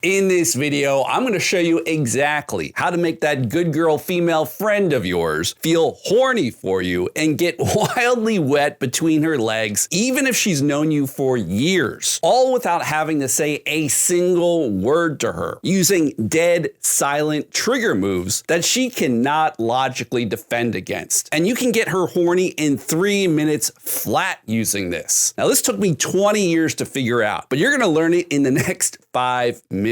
In this video, I'm going to show you exactly how to make that good girl female friend of yours feel horny for you and get wildly wet between her legs, even if she's known you for years, all without having to say a single word to her, using dead silent trigger moves that she cannot logically defend against. And you can get her horny in 3 minutes flat using this. Now, this took me 20 years to figure out, but you're going to learn it in the next 5 minutes.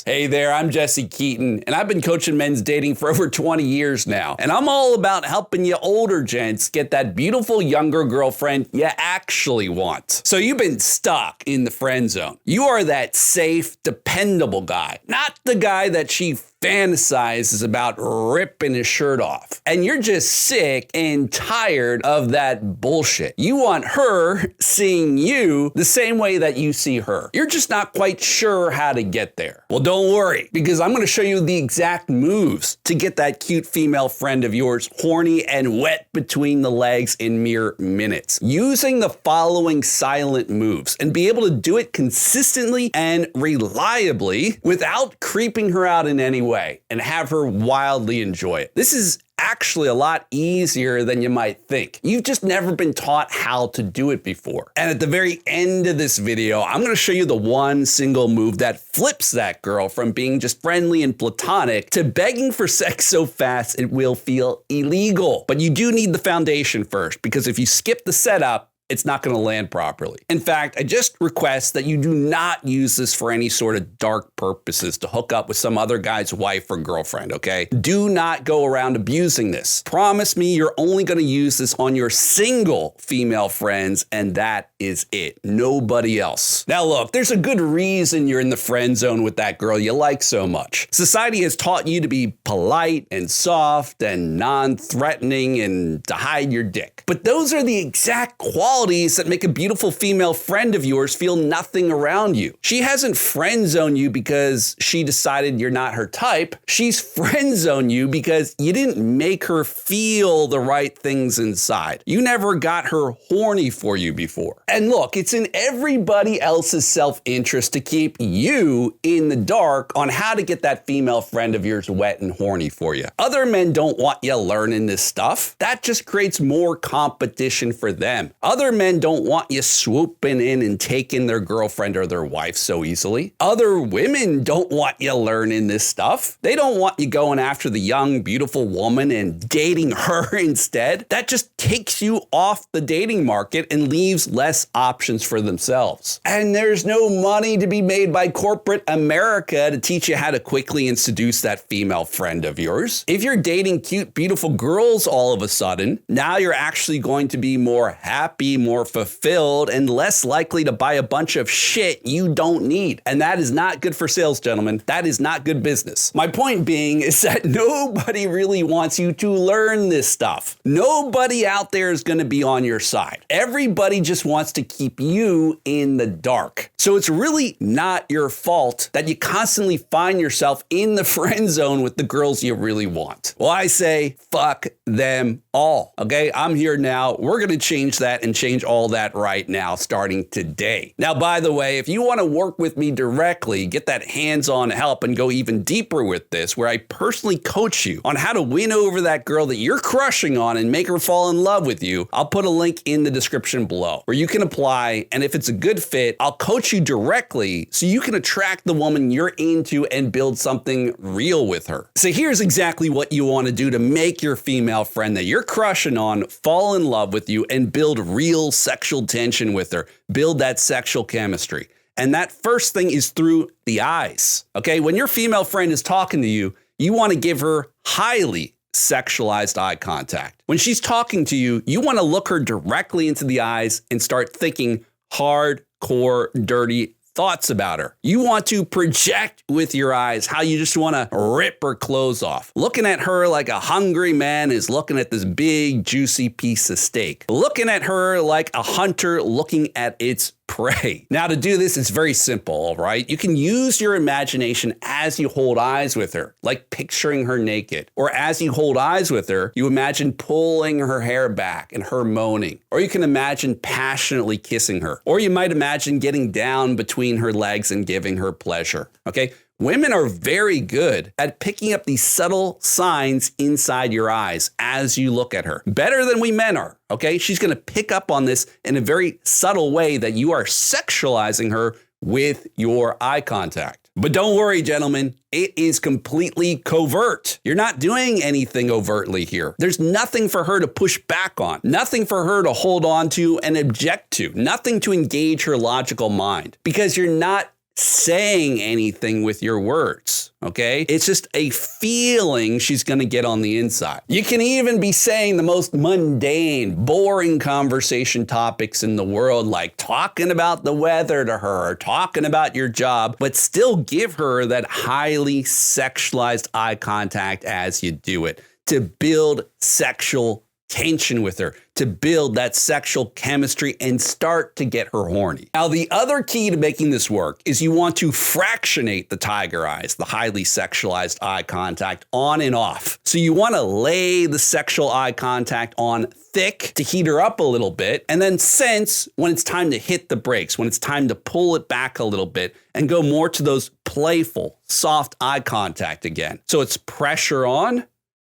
Hey there, I'm Jesse Keaton, and I've been coaching men's dating for over 20 years now. And I'm all about helping you older gents get that beautiful younger girlfriend you actually want. So you've been stuck in the friend zone. You are that safe, dependable guy, not the guy that she fantasizes about ripping his shirt off. And you're just sick and tired of that bullshit. You want her seeing you the same way that you see her. You're just not quite sure how to get there. Well, don't worry, because I'm going to show you the exact moves to get that cute female friend of yours horny and wet between the legs in mere minutes, using the following silent moves, and be able to do it consistently and reliably without creeping her out in any way, and have her wildly enjoy it. This is actually a lot easier than you might think. You've just never been taught how to do it before. And at the very end of this video, I'm going to show you the one single move that flips that girl from being just friendly and platonic to begging for sex so fast it will feel illegal. But you do need the foundation first, because if you skip the setup, it's not going to land properly. In fact, I just request that you do not use this for any sort of dark purposes to hook up with some other guy's wife or girlfriend, okay? Do not go around abusing this. Promise me you're only going to use this on your single female friends, and that is it. Nobody else. Now look, there's a good reason you're in the friend zone with that girl you like so much. Society has taught you to be polite and soft and non-threatening and to hide your dick. But those are the exact qualities that make a beautiful female friend of yours feel nothing around you. She hasn't friend zoned you because she decided you're not her type. She's friend zoned you because you didn't make her feel the right things inside. You never got her horny for you before. And look, it's in everybody else's self-interest to keep you in the dark on how to get that female friend of yours wet and horny for you. Other men don't want you learning this stuff. That just creates more competition for them. Other men don't want you swooping in and taking their girlfriend or their wife so easily. Other women don't want you learning this stuff. They don't want you going after the young, beautiful woman and dating her instead. That just takes you off the dating market and leaves less options for themselves. And there's no money to be made by corporate America to teach you how to quickly and seduce that female friend of yours. If you're dating cute, beautiful girls all of a sudden, now you're actually going to be more happy, more fulfilled, and less likely to buy a bunch of shit you don't need. And that is not good for sales, gentlemen. That is not good business. My point being is that nobody really wants you to learn this stuff. Nobody out there is going to be on your side. Everybody just wants to keep you in the dark. So it's really not your fault that you constantly find yourself in the friend zone with the girls you really want. Well, I say, fuck them all. Okay, I'm here now. We're going to change that and change all that right now, starting today. Now, by the way, if you want to work with me directly, get that hands-on help and go even deeper with this, where I personally coach you on how to win over that girl that you're crushing on and make her fall in love with you, I'll put a link in the description below where you can apply. And if it's a good fit, I'll coach you directly so you can attract the woman you're into and build something real with her. So here's exactly what you want to do to make your female friend that you're crushing on fall in love with you and build real sexual tension with her. Build that sexual chemistry. And that first thing is through the eyes. Okay, when your female friend is talking to you, you want to give her highly sexualized eye contact. When she's talking to you, you want to look her directly into the eyes and start thinking hardcore, dirty thoughts about her. You want to project with your eyes how you just want to rip her clothes off. Looking at her like a hungry man is looking at this big, juicy piece of steak. Looking at her like a hunter looking at its prey. Now, to do this, it's very simple, all right? You can use your imagination as you hold eyes with her, like picturing her naked. Or as you hold eyes with her, you imagine pulling her hair back and her moaning. Or you can imagine passionately kissing her. Or you might imagine getting down between her legs and giving her pleasure, okay? Women are very good at picking up these subtle signs inside your eyes as you look at her. Better than we men are, okay? She's gonna pick up on this in a very subtle way that you are sexualizing her with your eye contact. But don't worry, gentlemen, it is completely covert. You're not doing anything overtly here. There's nothing for her to push back on, nothing for her to hold on to and object to, nothing to engage her logical mind, because you're not saying anything with your words, okay? It's just a feeling she's gonna get on the inside. You can even be saying the most mundane, boring conversation topics in the world, like talking about the weather to her, or talking about your job, but still give her that highly sexualized eye contact as you do it to build sexual tension with her, to build that sexual chemistry and start to get her horny. Now, the other key to making this work is you want to fractionate the tiger eyes, the highly sexualized eye contact, on and off. So you want to lay the sexual eye contact on thick to heat her up a little bit, and then sense when it's time to hit the brakes, when it's time to pull it back a little bit and go more to those playful, soft eye contact again. So it's pressure on,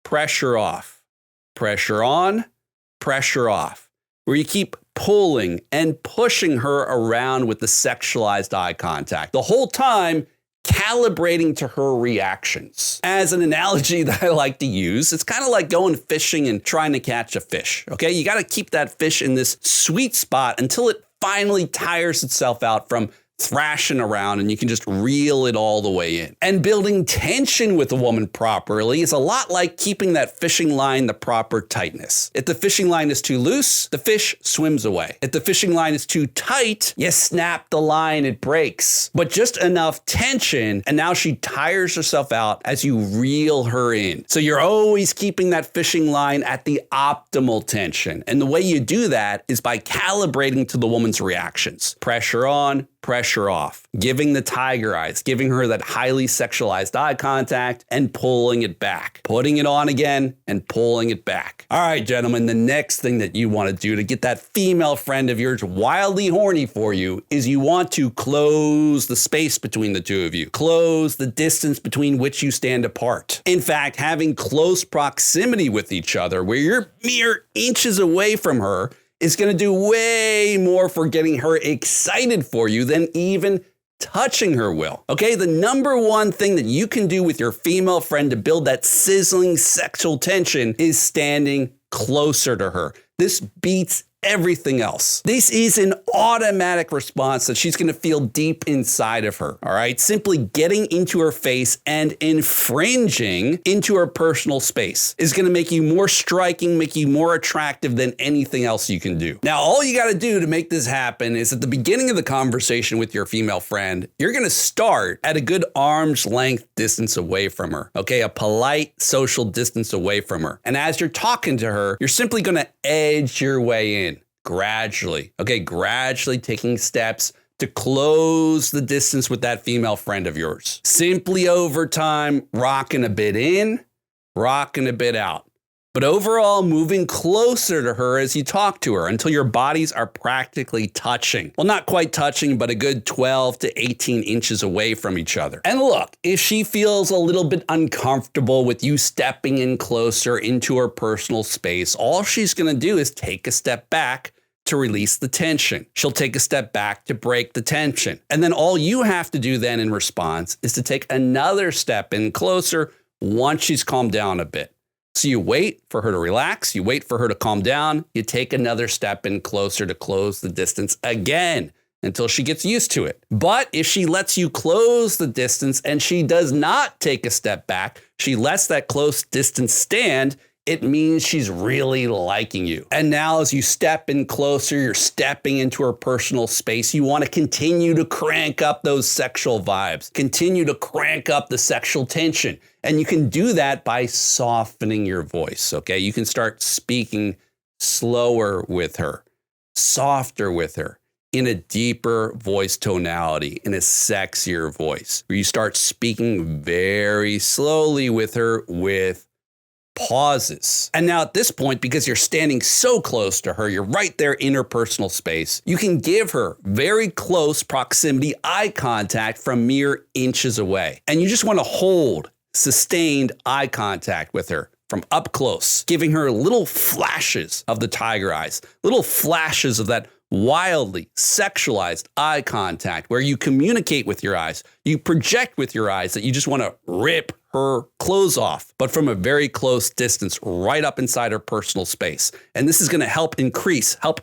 pressure off. Pressure on, pressure off, where you keep pulling and pushing her around with the sexualized eye contact, the whole time calibrating to her reactions. As an analogy that I like to use, it's kind of like going fishing and trying to catch a fish, okay? You got to keep that fish in this sweet spot until it finally tires itself out from thrashing around and you can just reel it all the way in. And building tension with a woman properly is a lot like keeping that fishing line the proper tightness. If the fishing line is too loose, the fish swims away. If the fishing line is too tight, you snap the line, it breaks. But just enough tension, and now she tires herself out as you reel her in. So you're always keeping that fishing line at the optimal tension. And the way you do that is by calibrating to the woman's reactions. Pressure on, pressure off, giving the tiger eyes, giving her that highly sexualized eye contact and pulling it back, putting it on again and pulling it back. All right, gentlemen, the next thing that you want to do to get that female friend of yours wildly horny for you is you want to close the space between the two of you, close the distance between which you stand apart. In fact, having close proximity with each other where you're mere inches away from her is going to do way more for getting her excited for you than even touching her will. Okay, the number one thing that you can do with your female friend to build that sizzling sexual tension is standing closer to her. This beats everything else. This is an automatic response that she's going to feel deep inside of her. All right, simply getting into her face and infringing into her personal space is going to make you more striking, make you more attractive than anything else you can do. Now, all you got to do to make this happen is at the beginning of the conversation with your female friend, you're going to start at a good arm's length distance away from her. Okay, a polite social distance away from her. And as you're talking to her, you're simply going to edge your way in. Gradually, okay, gradually taking steps to close the distance with that female friend of yours. Simply over time, rocking a bit in, rocking a bit out. But overall, moving closer to her as you talk to her until your bodies are practically touching. Well, not quite touching, but a good 12 to 18 inches away from each other. And look, if she feels a little bit uncomfortable with you stepping in closer into her personal space, all she's gonna do is take a step back to release the tension. She'll take a step back to break the tension. And then all you have to do then in response is to take another step in closer once she's calmed down a bit. So you wait for her to relax, you wait for her to calm down, you take another step in closer to close the distance again until she gets used to it. But if she lets you close the distance and she does not take a step back, she lets that close distance stand, it means she's really liking you. And now as you step in closer, you're stepping into her personal space. You want to continue to crank up those sexual vibes, continue to crank up the sexual tension. And you can do that by softening your voice, okay? You can start speaking slower with her, softer with her, in a deeper voice tonality, in a sexier voice, where you start speaking very slowly with her with pauses. And now at this point, because you're standing so close to her, you're right there in her personal space, you can give her very close proximity eye contact from mere inches away. And you just want to hold sustained eye contact with her from up close, giving her little flashes of the tiger eyes, little flashes of that wildly sexualized eye contact where you communicate with your eyes, you project with your eyes that you just want to rip her clothes off, but from a very close distance, right up inside her personal space. And this is going to help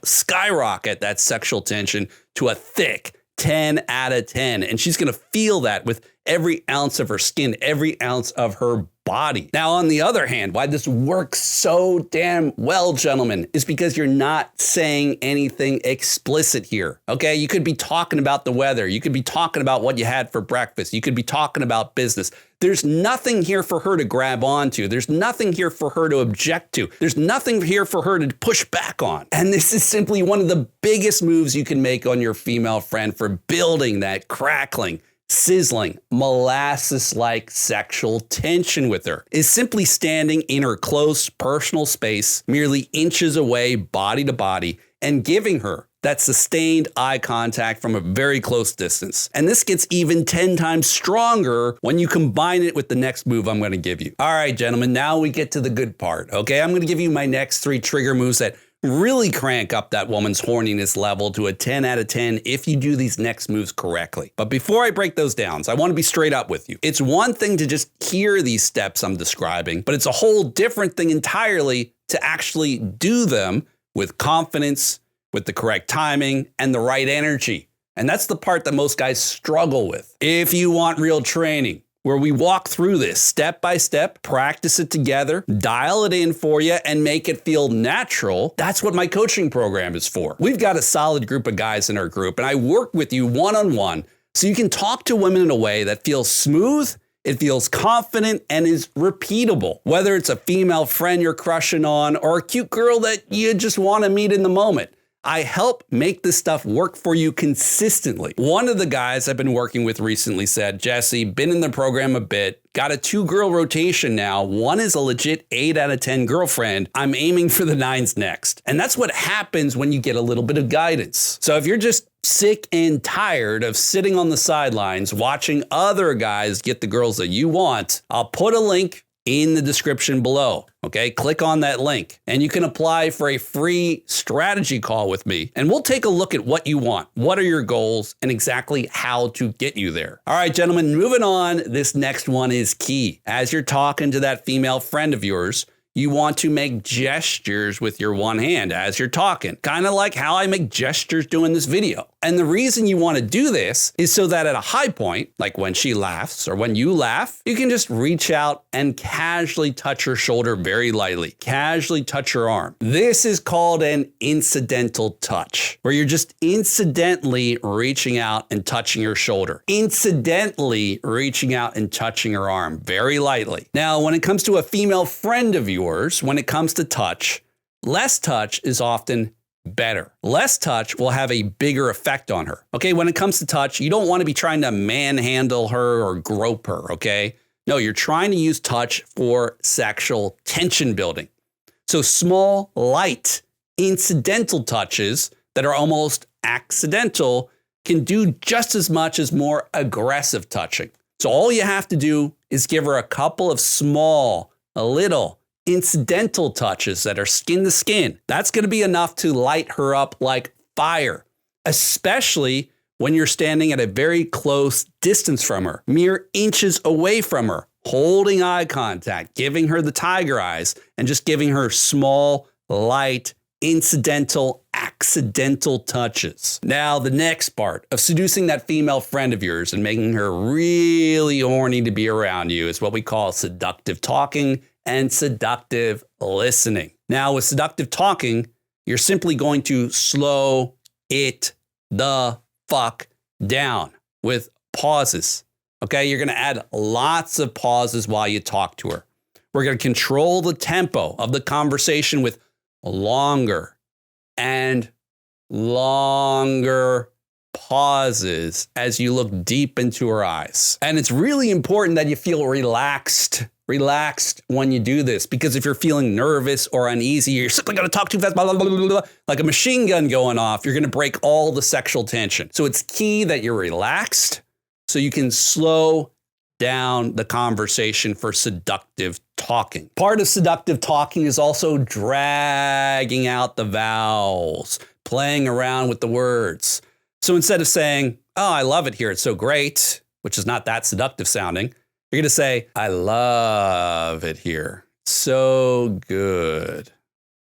skyrocket that sexual tension to a thick 10 out of 10. And she's going to feel that with every ounce of her skin, every ounce of her body. Now, on the other hand, why this works so damn well, gentlemen, is because you're not saying anything explicit here. Okay, you could be talking about the weather. You could be talking about what you had for breakfast. You could be talking about business. There's nothing here for her to grab onto. There's nothing here for her to object to. There's nothing here for her to push back on. And this is simply one of the biggest moves you can make on your female friend for building that crackling, sizzling, molasses-like sexual tension with her, is simply standing in her close personal space, merely inches away, body to body, and giving her that sustained eye contact from a very close distance. And this gets even 10 times stronger when you combine it with the next move I'm going to give you. All right, gentlemen, now we get to the good part. Okay, I'm going to give you my next 3 trigger moves that really crank up that woman's horniness level to a 10 out of 10 if you do these next moves correctly. But before I break those down, I want to be straight up with you. It's one thing to just hear these steps I'm describing, but it's a whole different thing entirely to actually do them with confidence, with the correct timing, and the right energy. And that's the part that most guys struggle with. If you want real training, where we walk through this step by step, practice it together, dial it in for you, and make it feel natural, that's what my coaching program is for. We've got a solid group of guys in our group, and I work with you one-on-one so you can talk to women in a way that feels smooth, it feels confident, and is repeatable. Whether it's a female friend you're crushing on or a cute girl that you just want to meet in the moment, I help make this stuff work for you consistently. One of the guys I've been working with recently said, Jesse, been in the program a bit, got a 2-girl rotation now. One is a legit 8 out of 10 girlfriend. I'm aiming for the 9s next. And that's what happens when you get a little bit of guidance. So if you're just sick and tired of sitting on the sidelines watching other guys get the girls that you want, I'll put a link in the description below. Okay, click on that link and you can apply for a free strategy call with me and we'll take a look at what you want, what are your goals, and exactly how to get you there. All right, gentlemen, moving on. This next one is key. As you're talking to that female friend of yours, you want to make gestures with your one hand as you're talking, kind of like how I make gestures doing this video. And the reason you want to do this is so that at a high point, like when she laughs or when you laugh, you can just reach out and casually touch her shoulder very lightly, casually touch her arm. This is called an incidental touch, where you're just incidentally reaching out and touching her shoulder, incidentally reaching out and touching her arm very lightly. Now, when it comes to a female friend of yours, when it comes to touch, less touch is often better. Less touch will have a bigger effect on her. Okay, when it comes to touch, you don't want to be trying to manhandle her or grope her, okay? No, you're trying to use touch for sexual tension building. So small, light, incidental touches that are almost accidental can do just as much as more aggressive touching. So all you have to do is give her a couple of small, little, incidental touches that are skin to skin. That's going to be enough to light her up like fire, especially when you're standing at a very close distance from her, mere inches away from her, holding eye contact, giving her the tiger eyes, and just giving her small, light, incidental, accidental touches. Now, the next part of seducing that female friend of yours and making her really horny to be around you is what we call seductive talking and seductive listening. Now, with seductive talking, you're simply going to slow it the fuck down with pauses. Okay, you're going to add lots of pauses while you talk to her. We're going to control the tempo of the conversation with longer and longer pauses as you look deep into her eyes. And it's really important that you feel relaxed relaxed when you do this, because if you're feeling nervous or uneasy, you're simply going to talk too fast, blah, blah, blah, blah, blah, like a machine gun going off. You're going to break all the sexual tension. So it's key that you're relaxed so you can slow down the conversation for seductive talking. Part of seductive talking is also dragging out the vowels, playing around with the words. So instead of saying, oh, I love it here, it's so great, which is not that seductive sounding, you're going to say, I love it here. So good.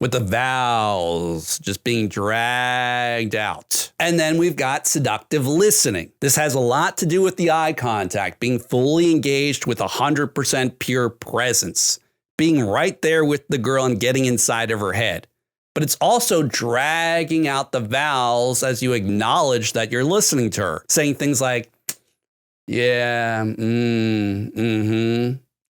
With the vowels just being dragged out. And then we've got seductive listening. This has a lot to do with the eye contact, being fully engaged with 100% pure presence, being right there with the girl and getting inside of her head. But it's also dragging out the vowels as you acknowledge that you're listening to her, saying things like, yeah,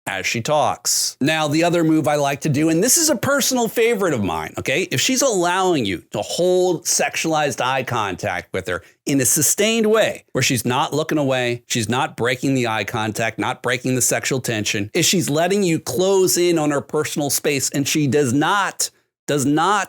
as she talks. Now, the other move I like to do, and this is a personal favorite of mine, okay? If she's allowing you to hold sexualized eye contact with her in a sustained way, where she's not looking away, she's not breaking the eye contact, not breaking the sexual tension, if she's letting you close in on her personal space and she does not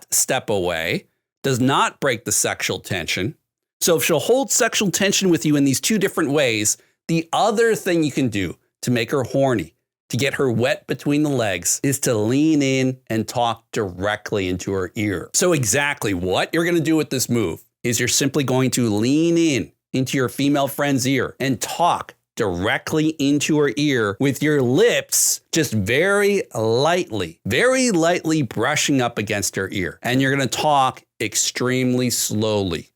step away, does not break the sexual tension. So if she'll hold sexual tension with you in these two different ways, the other thing you can do to make her horny, to get her wet between the legs, is to lean in and talk directly into her ear. So exactly what you're going to do with this move is you're simply going to lean in into your female friend's ear and talk directly into her ear with your lips just very lightly brushing up against her ear. And you're going to talk extremely slowly.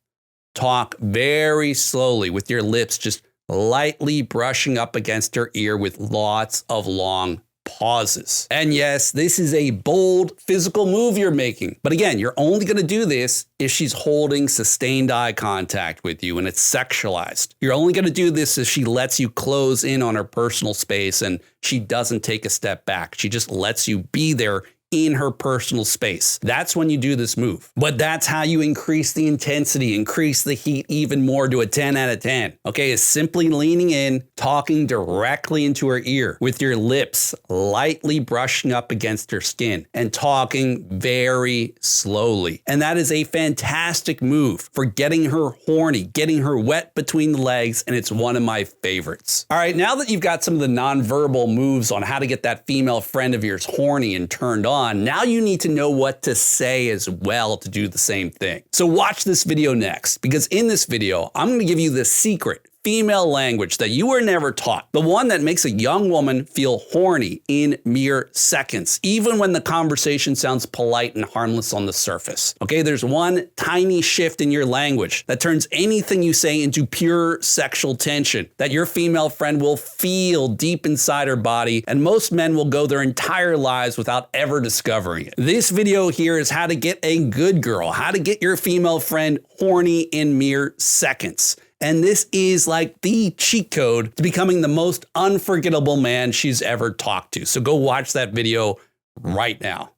Talk very slowly with your lips just lightly brushing up against her ear with lots of long pauses. And yes, this is a bold physical move you're making. But again, you're only going to do this if she's holding sustained eye contact with you and it's sexualized. You're only going to do this if she lets you close in on her personal space and she doesn't take a step back. She just lets you be there in her personal space. That's when you do this move. But that's how you increase the intensity, increase the heat even more to a 10 out of 10. Okay, is simply leaning in, talking directly into her ear with your lips lightly brushing up against her skin and talking very slowly. And that is a fantastic move for getting her horny, getting her wet between the legs, and it's one of my favorites. All right, now that you've got some of the nonverbal moves on how to get that female friend of yours horny and turned on, now you need to know what to say as well to do the same thing. So watch this video next, because in this video, I'm going to give you the secret female language that you were never taught. The one that makes a young woman feel horny in mere seconds, even when the conversation sounds polite and harmless on the surface. Okay, there's one tiny shift in your language that turns anything you say into pure sexual tension that your female friend will feel deep inside her body, and most men will go their entire lives without ever discovering it. This video here is how to get a good girl, how to get your female friend horny in mere seconds. And this is like the cheat code to becoming the most unforgettable man she's ever talked to. So go watch that video right now.